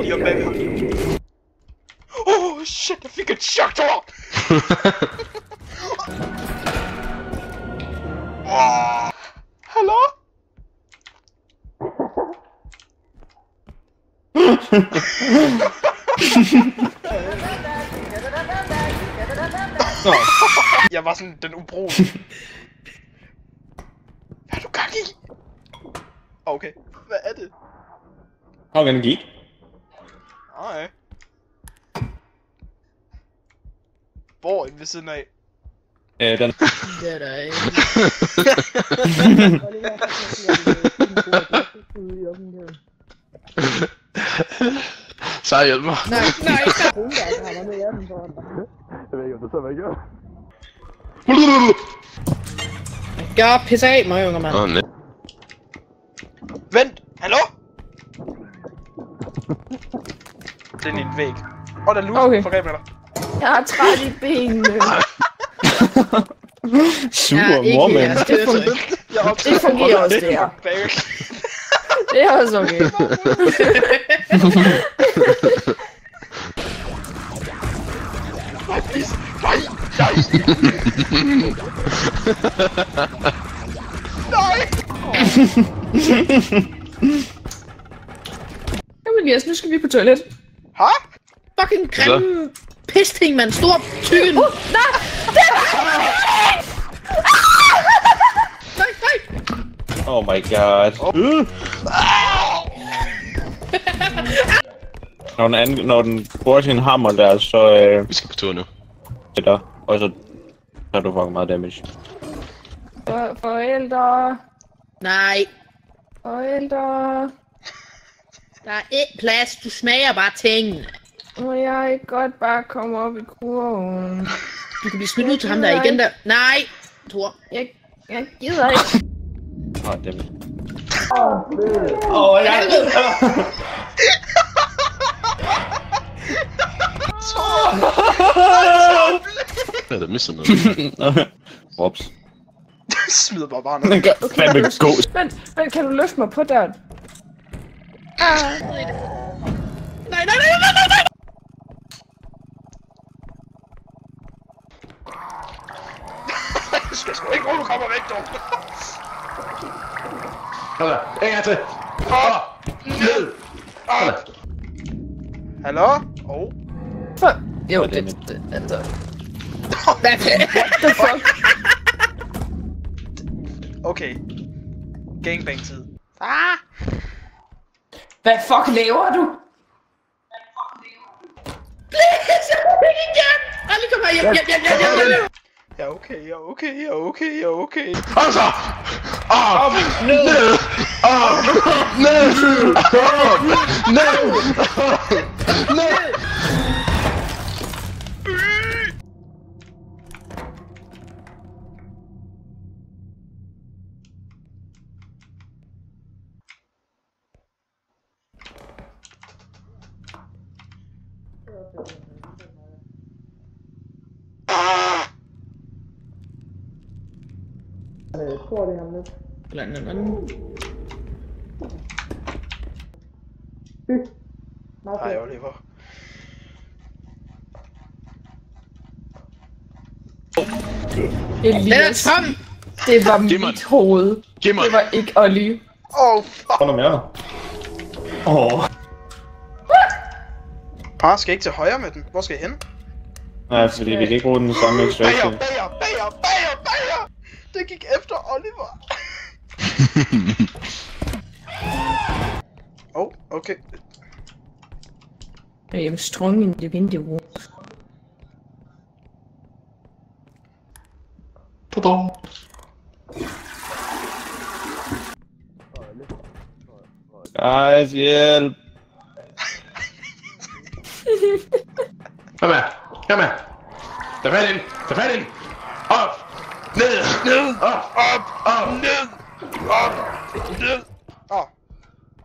lige om bagved. Oh shit, jeg fik et chok, Thor! Hallo? Jeg var sådan den ubrugelige. Hvad er du gang i? Okay, hvad er det? Har du energi? Nej. Hvor inde ved siden af? Den. Det er der ikke. Så hjælp mig. Nej. Jeg ved ikke, om det så hvad jeg gør. Gør pisse af mig, unge mand. Åh, nej. Vent! Hallo? Det er en væg. Og der er lus Okay. for rebler. Jeg har træt i benene. Super ikke mormand. jeres. Det fungerer også, det her. Det er også okay. Nej! Jamen yes, nu skal vi på toilet. Hæ? Fucking grimme pisting, mand. Stor tykken. Nej! Nej. Oh my god. Når den bruger sin hammer der, så Vi skal på tur nu. der, og så har du fucking meget damage. Forældre. Nej. Forældre. Der er ikke plads. Du smager bare tingene. Må jeg ikke godt bare komme op i kurven? Du kan blive smidt ud til ham der igen der. Nej. Thor. Jeg gider ikke. Damage. Jeg havde mistet noget. Ups. Smider bare barnet. Den gør fandme god. Vent, kan du løfte mig på døren? Nej. Jeg skal sgu ikke, hvor du kommer væk, dog. Hold da. En gang til. Ned. Hold da. Hallo? Jo, det- altså... Hvad The fuck? Okay. Gangbang-tid. Hvad fuck laver du? Please, igen! Aldrig kom her, hjem. Jeg er okay. Altså! Ned! Ned! Blandt andet. Hej, Oliver. Den er Elias, tom! det var Giv mig mit hoved. Giv mig. Det var ikke Ollie. Fuck. Hvor er mere? Par skal ikke til højre med den. Hvor skal jeg hen? Nej, fordi vi kan ikke bruge den samme extraction. Bager! Det gik efter Oliver. Okay. I am strong individual. Guys, hjælp! Kom her. Tag fat ind. Op. Ned. Op. Ned.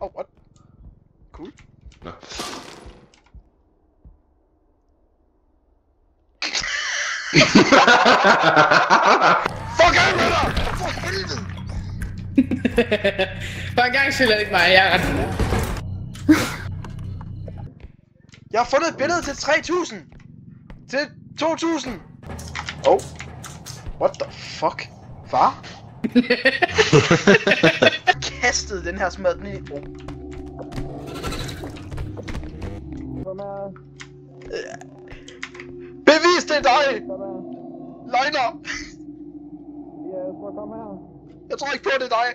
What? Cool. Nå. Fuck af med dig! For helvede! For en gang skyld er det ikke mig, jeg er ret. Jeg har fundet et billede til 3000. Til 2000. Oh. What the fuck? Far? Kastede den her smad den i. Oh. Bevis det er dig! Løgner! Jeg tror ikke på det er dig.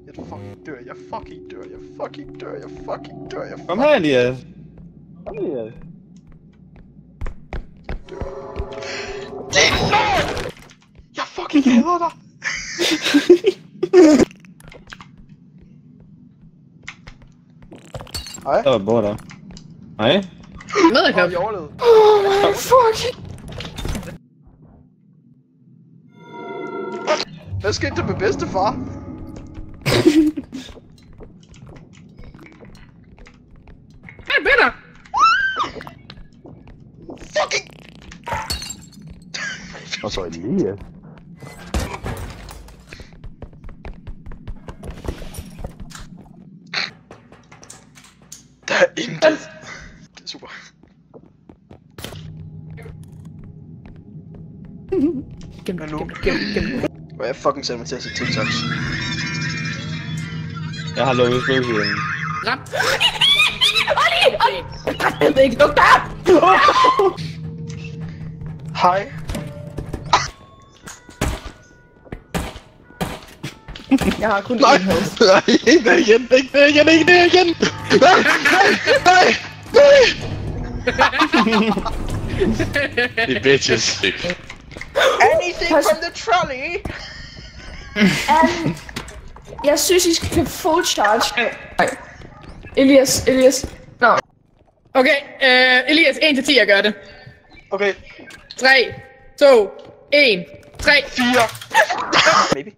Jeg fucking dør, jeg fucking dør, jeg fucking dør, jeg fucking dør, jeg Kom her, Elias. Kom, Elias. Det er lort! Jeg fucking hader dig! Hej. Der var et bord der. Hej. Medderkop. Vi overlevede. Fuck! Hvad skete der med bedstefar? Hvad er bedre? Fucking! Og så Elias. Der er intet. Det er super. Gem, Hvad nu? gem. Hvor jeg fucking sender mig til at se TikToks. Jeg har lukket slukket. Ram. Jeg ved ikke, du der! Hej. Jeg har kun Nej, én hals. nej, ikke det igen, ikke det igen, ikke det igen! Nej, nej, nej, nej! The bitches. Anything from the trolley! Jeg synes, I skal full charge. Nej. Elias. Nå. Okay, Elias, 1-10 jeg gør det. Okay, 3, 2, 1, 3. 4. Maybe.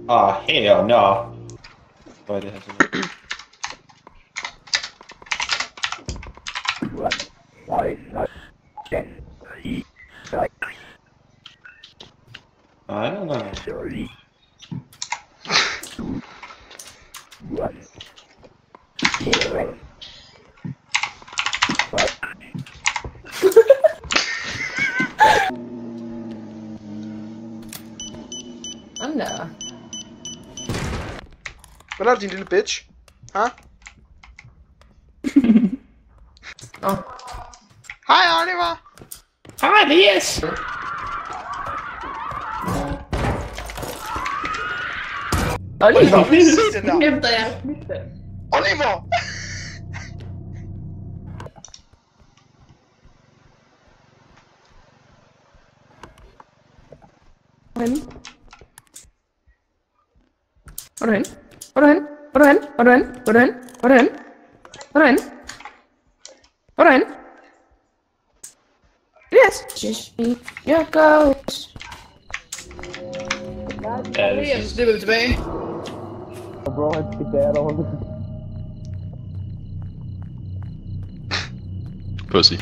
Åh, hell no. Hvad er det her sådan? Nej. Anda. Hvad er det, din lille bitch? Ha? Nå. Hej, Oliver! Hej, Elias. Oliver. Se den der! Efter jeg smidt det. Oliver! Hvor er du hen? Hvor er du hen? Hvor er du hen? Hvor er du hen? Hvor er du hen? Hvor er du hen? Hvor er du hen? Hvor er du hen? Yes! Just me, your ghost. Ja, det Elias, slipper vi tilbage. Pussy.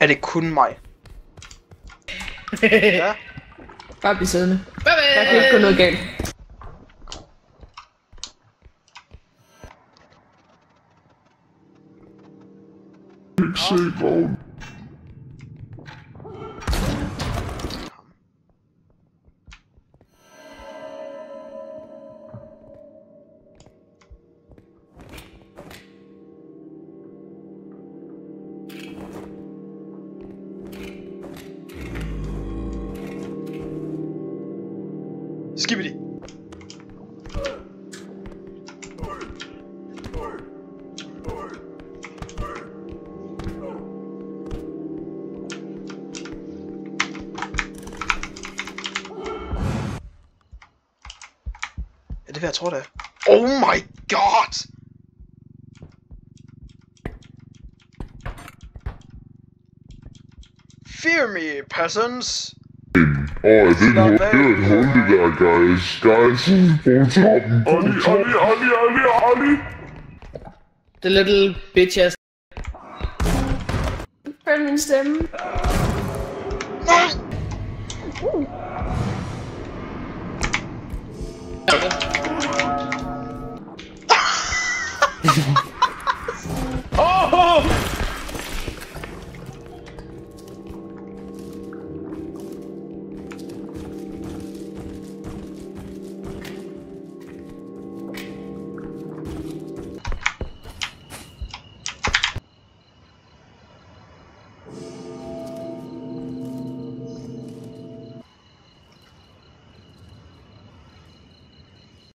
Er det kun mig? Ja. Bare bliv siddende. Bye Der kan ikke gå noget galt. Skibidi. Er det hvad jeg tror det er? Oh my god! Fear me, peasants! I think we're good. Hold it there, guys. Guys, hold up. Ollie. The little bitch ass. Hør min stemme. Nej!